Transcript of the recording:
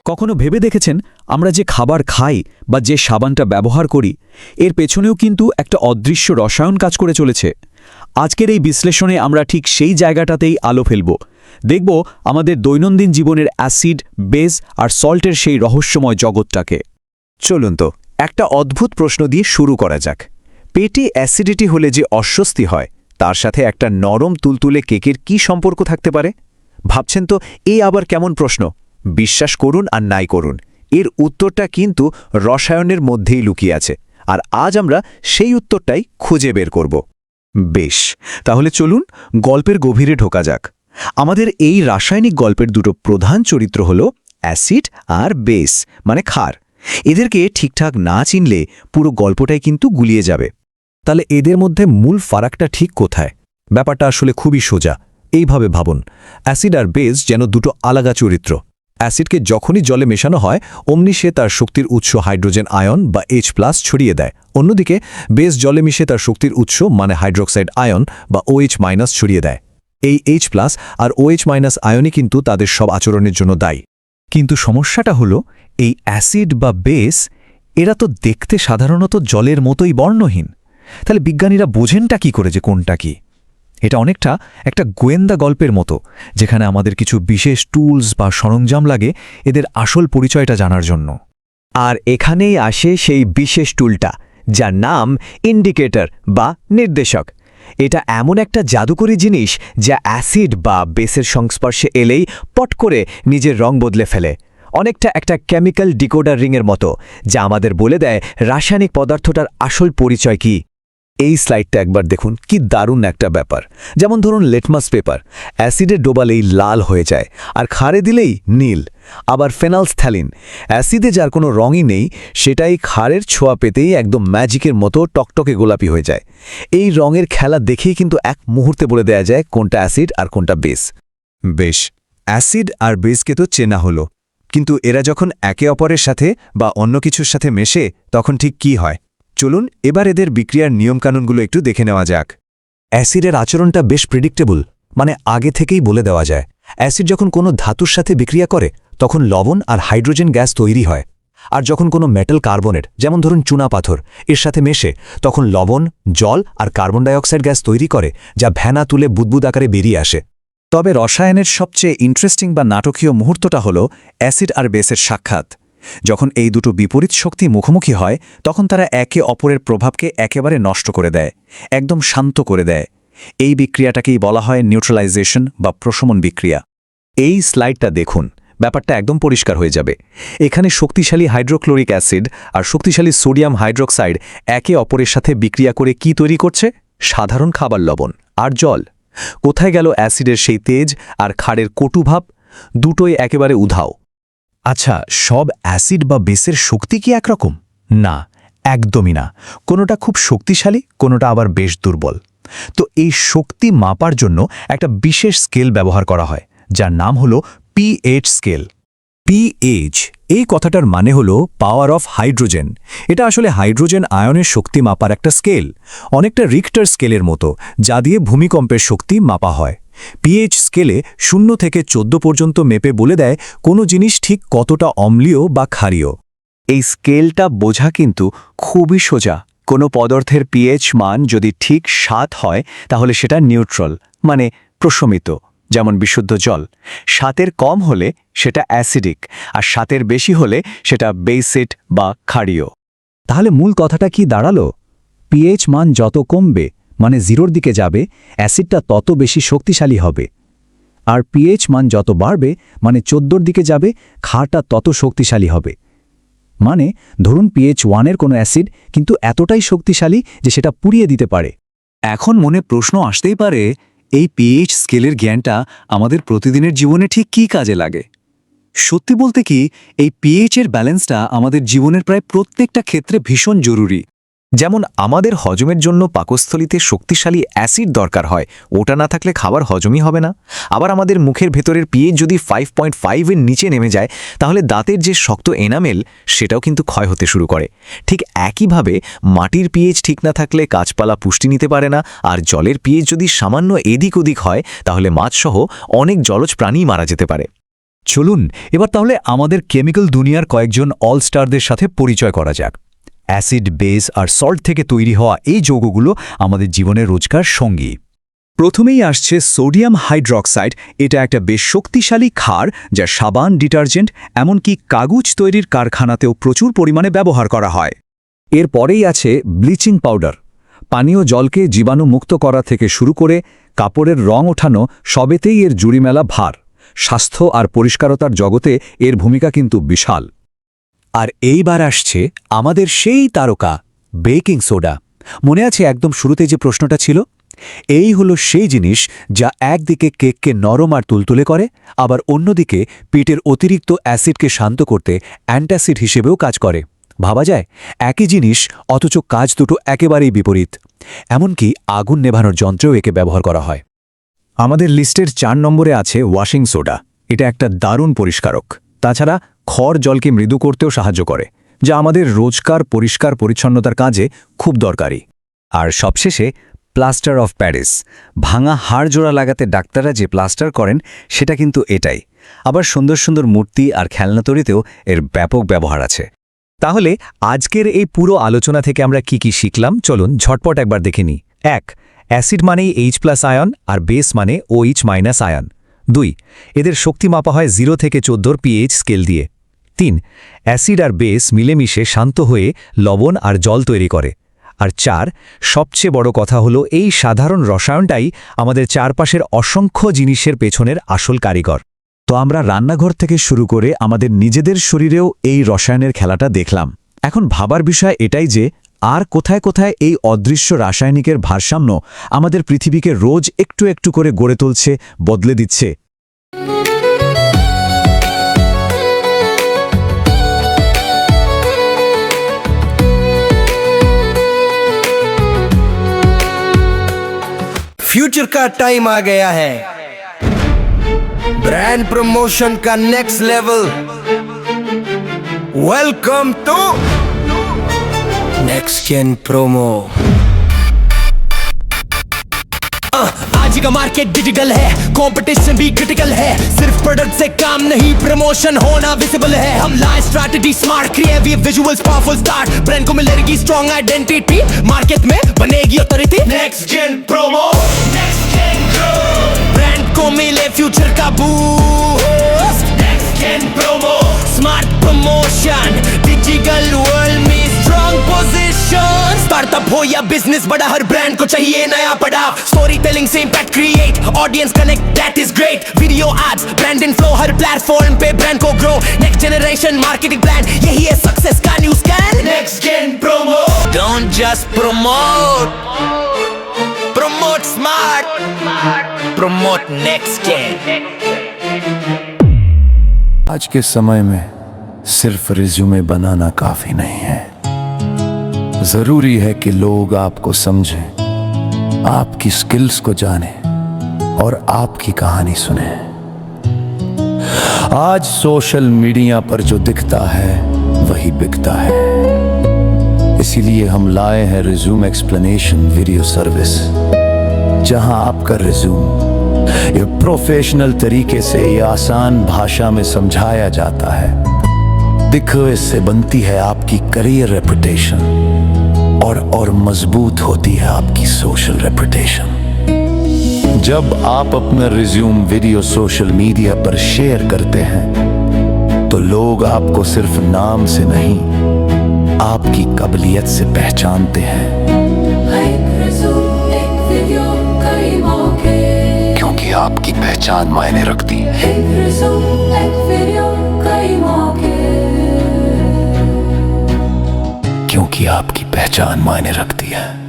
কখনো ভেবে দেখেছেন আমরা যে খাবার খাই বা যে সাবানটা ব্যবহার করি এর পেছনেও কিন্তু একটা অদৃশ্য রসায়ন কাজ করে চলেছে। আজকের এই বিশ্লেষণে আমরা ঠিক সেই জায়গাটাতেই আলো ফেলব। দেখব আমাদের দৈনন্দিন জীবনের অ্যাসিড, বেস আর সল্টের সেই রহস্যময় জগৎটাকে। চলুন তো একটা অদ্ভুত প্রশ্ন দিয়ে শুরু করা যাক। পেটে অ্যাসিডিটি হলে যে অস্বস্তি হয় তার সাথে একটা নরম তুলতুলে কেকের কি সম্পর্ক থাকতে পারে? ভাবছেন তো এই আবার কেমন প্রশ্ন? বিশ্বাস করুন আর নাই করুন, এর উত্তরটা কিন্তু রসায়নের মধ্যেই লুকিয়ে আছে, আর আজ আমরা সেই উত্তরটাই খুঁজে বের করব। বেশ, তাহলে চলুন গল্পের গভীরে ঢোকা যাক। আমাদের এই রাসায়নিক গল্পের দুটো প্রধান চরিত্র হল অ্যাসিড আর বেস, মানে ক্ষার। এদেরকে ঠিকঠাক না চিনলে পুরো গল্পটাই কিন্তু গুলিয়ে যাবে। তাহলে এদের মধ্যে মূল ফারাকটা ঠিক কোথায়? ব্যাপারটা আসলে খুবই সোজা। এইভাবে ভাবুন, অ্যাসিড আর বেস যেন দুটো আলাদা চরিত্র। অ্যাসিডকে যখনই জলে মেশানো হয় অমনি সে তার শক্তির উৎস হাইড্রোজেন আয়ন বা H+ ছড়িয়ে দেয়। অন্যদিকে বেস জলে মিশে তার শক্তির উৎস মানে হাইড্রোক্সাইড আয়ন বা OH- ছড়িয়ে দেয়। এই H+ আর OH- আয়নই কিন্তু তাদের সব আচরণের জন্য দায়ী। কিন্তু সমস্যাটা হলো এই অ্যাসিড বা বেস এরা তো দেখতে সাধারণত জলের মতোই বর্ণহীন। তাহলে বিজ্ঞানীরা বোঝেনটা কি করে যে কোনটা কি? এটা অনেকটা একটা গোয়েন্দা গল্পের মতো, যেখানে আমাদের কিছু বিশেষ টুলস বা সরঞ্জাম লাগে এদের আসল পরিচয়টা জানার জন্য। আর এখানেই আসে সেই বিশেষ টুলটা, যার নাম ইন্ডিকেটর বা নির্দেশক। এটা এমন একটা জাদুকরী জিনিস যা অ্যাসিড বা বেসের সংস্পর্শে এলেই পট করে নিজের রং বদলে ফেলে। অনেকটা একটা কেমিক্যাল ডিকোডার রিংয়ের মতো, যা আমাদের বলে দেয় রাসায়নিক পদার্থটার আসল পরিচয় কি। এই স্লাইডটা একবার দেখুন, কি দারুণ একটা ব্যাপার। যেমন ধরুন লেটমাস পেপার, অ্যাসিডে ডোবালেই লাল হয়ে যায় আর ক্ষারে দিলেই নীল। আবার ফেনালস্থ্যালিন, অ্যাসিডে যার কোনো রঙই নেই, সেটাই ক্ষারের ছোঁয়া পেতেই একদম ম্যাজিকের মতো টকটকে গোলাপি হয়ে যায়। এই রঙের খেলা দেখেই কিন্তু এক মুহূর্তে বলে দেয়া যায় কোনটা অ্যাসিড আর কোনটা বেস। বেশ, অ্যাসিড আর বেসকে তো চেনা হলো, কিন্তু এরা যখন একে অপরের সাথে বা অন্য কিছুর সাথে মেশে তখন ঠিক কি হয়? চলুন এবার এদের বিক্রিয়ার নিয়মকানুনগুলো একটু দেখে নেওয়া যাক। অ্যাসিডের আচরণটা বেশ প্রেডিক্টেবল, মানে আগে থেকেই বলে দেওয়া যায়। অ্যাসিড যখন কোনো ধাতুর সাথে বিক্রিয়া করে তখন লবণ আর হাইড্রোজেন গ্যাস তৈরি হয়। আর যখন কোনো মেটাল কার্বনেট, যেমন ধরুন চুনা পাথর, এর সাথে মেশে তখন লবণ, জল আর কার্বন ডাইঅক্সাইড গ্যাস তৈরি করে, যা ভেনা তুলে বুদবুদ আকারে বেরিয়ে আসে। তবে রসায়নের সবচেয়ে ইন্টারেস্টিং বা নাটকীয় মুহূর্তটা হল অ্যাসিড আর বেসের সাক্ষাৎ। যখন এই দুটো বিপরীত শক্তি মুখোমুখি হয় তখন তারা একে অপরের প্রভাবকে একেবারে নষ্ট করে দেয়, একদম শান্ত করে দেয়। এই বিক্রিয়াটাকেই বলা হয় নিউট্রালাইজেশন বা প্রশমন বিক্রিয়া। এই স্লাইডটা দেখুন, ব্যাপারটা একদম পরিষ্কার হয়ে যাবে। এখানে শক্তিশালী হাইড্রোক্লোরিক অ্যাসিড আর শক্তিশালী সোডিয়াম হাইড্রোক্সাইড একে অপরের সাথে বিক্রিয়া করে কি তৈরি করছে? সাধারণ খাবার লবণ আর জল। কোথায় গেল অ্যাসিডের সেই তেজ আর ক্ষারের কটুভাব? দুটোই একেবারে উধাও। আচ্ছা, সব অ্যাসিড বা বেসের শক্তি কি একরকম? না, একদমই না। কোনোটা খুব শক্তিশালী, কোনোটা আবার বেশ দুর্বল। তো এই শক্তি মাপার জন্য একটা বিশেষ স্কেল ব্যবহার করা হয়, যার নাম হলো পিএইচ স্কেল। পিএইচ, এই কথাটার মানে হলো পাওয়ার অফ হাইড্রোজেন। এটা আসলে হাইড্রোজেন আয়নের শক্তি মাপার একটা স্কেল, অনেকটা রিক্টার স্কেলের মতো, যা দিয়ে ভূমিকম্পের শক্তি মাপা হয়। পিএইচ স্কেলে 0 থেকে 14 পর্যন্ত মেপে বলে দেয় কোনো জিনিস ঠিক কতটা অম্লীয় বা ক্ষারীয়। এই স্কেলটা বোঝা কিন্তু খুবই সোজা। কোনো পদার্থের পিএইচ মান যদি ঠিক 7 হয় তাহলে সেটা নিউট্রাল, মানে প্রশমিত, যেমন বিশুদ্ধ জল। 7-এর কম হলে সেটা অ্যাসিডিক, আর 7-এর বেশি হলে সেটা বেসিড বা ক্ষারীয়। তাহলে মূল কথাটা কি দাঁড়ালো? পিএইচ মান যত কমবে, মানে 0-র দিকে যাবে, অ্যাসিডটা তত বেশি শক্তিশালী হবে। আর পিএইচ মান যত বাড়বে, মানে 14-র দিকে যাবে, ক্ষারটা তত শক্তিশালী হবে। মানে ধরুন পিএইচ 1-এর কোনো অ্যাসিড কিন্তু এতটাই শক্তিশালী যে সেটা পুড়িয়ে দিতে পারে। এখন মনে প্রশ্ন আসতেই পারে, এই পিএইচ স্কেলের জ্ঞানটা আমাদের প্রতিদিনের জীবনে ঠিক কী কাজে লাগে? সত্যি বলতে কি, এই পিএইচের ব্যালেন্সটা আমাদের জীবনের প্রায় প্রত্যেকটা ক্ষেত্রে ভীষণ জরুরি। যেমন আমাদের হজমের জন্য পাকস্থলিতে শক্তিশালী অ্যাসিড দরকার হয়, ওটা না থাকলে খাবার হজমই হবে না। আবার আমাদের মুখের ভেতরের পিএইচ যদি 5.5-এর নিচে নেমে যায় তাহলে দাঁতের যে শক্ত এনামেল সেটাও কিন্তু ক্ষয় হতে শুরু করে। ঠিক একইভাবে মাটির পিএইচ ঠিক না থাকলে গাছপালা পুষ্টি নিতে পারে না, আর জলের পিএইচ যদি সামান্য এদিক ওদিক হয় তাহলে মাছসহ অনেক জলজ প্রাণী মারা যেতে পারে। চলুন এবার তাহলে আমাদের কেমিক্যাল দুনিয়ার কয়েকজন অলস্টারদের সাথে পরিচয় করা যাক। অ্যাসিড, বেস আর সল্ট থেকে তৈরি হওয়া এই যৌগগুলো আমাদের জীবনের রোজকার সঙ্গী। প্রথমেই আসছে সোডিয়াম হাইড্রক্সাইড। এটা একটা বেশ শক্তিশালী ক্ষার যা সাবান, ডিটারজেন্ট এমনকি কাগজ তৈরির কারখানাতেও প্রচুর পরিমাণে ব্যবহার করা হয়। এরপরেই আছে ব্লিচিং পাউডার। পানীয় জলকে জীবাণুমুক্ত করা থেকে শুরু করে কাপড়ের রং ওঠানো সবেতেই এর জুড়িমেলা ভার। স্বাস্থ্য আর পরিষ্কারতার জগতে এর ভূমিকা কিন্তু বিশাল। আর এইবার আসছে আমাদের সেই তারকা বেকিং সোডা। মনে আছে একদম শুরুতে যে প্রশ্নটা ছিল? এই হলো সেই জিনিস যা একদিকে কেককে নরম আর তুলতুলে করে, আবার অন্যদিকে পিটের অতিরিক্ত অ্যাসিডকে শান্ত করতে অ্যান্টাসিড হিসেবেও কাজ করে। ভাবা যায় একই জিনিস অথচ কাজ দুটো একেবারেই বিপরীত। এমনকি আগুন নেভানোর যন্ত্রেও একে ব্যবহার করা হয়। আমাদের লিস্টের 4 নম্বরে আছে ওয়াশিং সোডা। এটা একটা দারুণ পরিষ্কারক। তাছাড়া খড় জলকে মৃদু করতেও সাহায্য করে, যা আমাদের রোজকার পরিষ্কার পরিচ্ছন্নতার কাজে খুব দরকারি। আর সবশেষে প্লাস্টার অফ প্যারিস। ভাঙা হাড় জোড়া লাগাতে ডাক্তাররা যে প্লাস্টার করেন সেটা কিন্তু এটাই। আবার সুন্দর সুন্দর মূর্তি আর খেলনা তৈরিতেও এর ব্যাপক ব্যবহার আছে। তাহলে আজকের এই পুরো আলোচনা থেকে আমরা কি কি শিখলাম চলুন ঝটপট একবার দেখে নিই। 1. অ্যাসিড মানেই H+ আয়ন আর বেস মানে OH- আয়ন। 2. এদের শক্তি মাপা হয় 0 থেকে 14 pH স্কেল দিয়ে। 3. অ্যাসিড আর বেস মিলেমিশে শান্ত হয়ে লবণ আর জল তৈরি করে। আর 4. সবচেয়ে বড় কথা হলো এই সাধারণ রসায়নটাই আমাদের চারপাশের অসংখ্য জিনিসের পেছনের আসল কারিগর। তো আমরা রান্নাঘর থেকে শুরু করে আমাদের নিজেদের শরীরেও এই রসায়নের খেলাটা দেখলাম। এখন ভাবার বিষয় এটাই যে আর কোথায় কোথায় এই অদৃশ্য রাসায়নিকের ভারসাম্য আমাদের পৃথিবীকে রোজ একটু একটু করে গড়ে তুলছে, বদলে দিচ্ছে। फ्यूचर का टाइम आ गया है, ब्रांड प्रमोशन का next level. Welcome to next gen promo. आज का मार्केट डिजिटल है, कंपटीशन भी क्रिटिकल है। सिर्फ प्रोडक्ट से काम नहीं, प्रमोशन होना विजिबल है। हम लाए strategy smart, creative visuals, powerful start. Brand को मिलेगी स्ट्रॉन्ग आइडेंटिटी, मार्केट में बनेगी authority. Next gen promo, next gen grow, brand को मिले फ्यूचर का boost. Next gen promo, smart promotion, digital world में स्ट्रॉन्ग पोजीशन। स्टार्टअप हो या बिजनेस बड़ा, हर ब्रांड को चाहिए नया पड़ाव। स्टोरी टेलिंग से impact create, audience connect, that is great. Video ads, brand inflow, हर प्लेटफॉर्म पे ब्रांड को grow. Next generation marketing plan, यही है सक्सेस का new scan. Next gen promo, don't just promote, promote smart, promote next gen. आज के समय में सिर्फ रिज्यूमे बनाना काफी नहीं है। जरूरी है कि लोग आपको समझें, आपकी स्किल्स को जानें और आपकी कहानी सुने। आज सोशल मीडिया पर जो दिखता है वही बिकता है। इसीलिए हम लाए हैं रिज्यूम एक्सप्लेनेशन वीडियो सर्विस, जहां आपका रिज्यूम ये प्रोफेशनल तरीके से ये आसान भाषा में समझाया जाता है। देखो, इससे बनती है आपकी करियर रेपुटेशन और मजबूत होती है आपकी सोशल रेपुटेशन। जब आप अपना रिज्यूम वीडियो सोशल मीडिया पर शेयर करते हैं तो लोग आपको सिर्फ नाम से नहीं, आपकी काबिलियत से पहचानते हैं। क्योंकि आपकी पहचान मायने रखती है। क्योंकि आपकी पहचान मायने रखती है।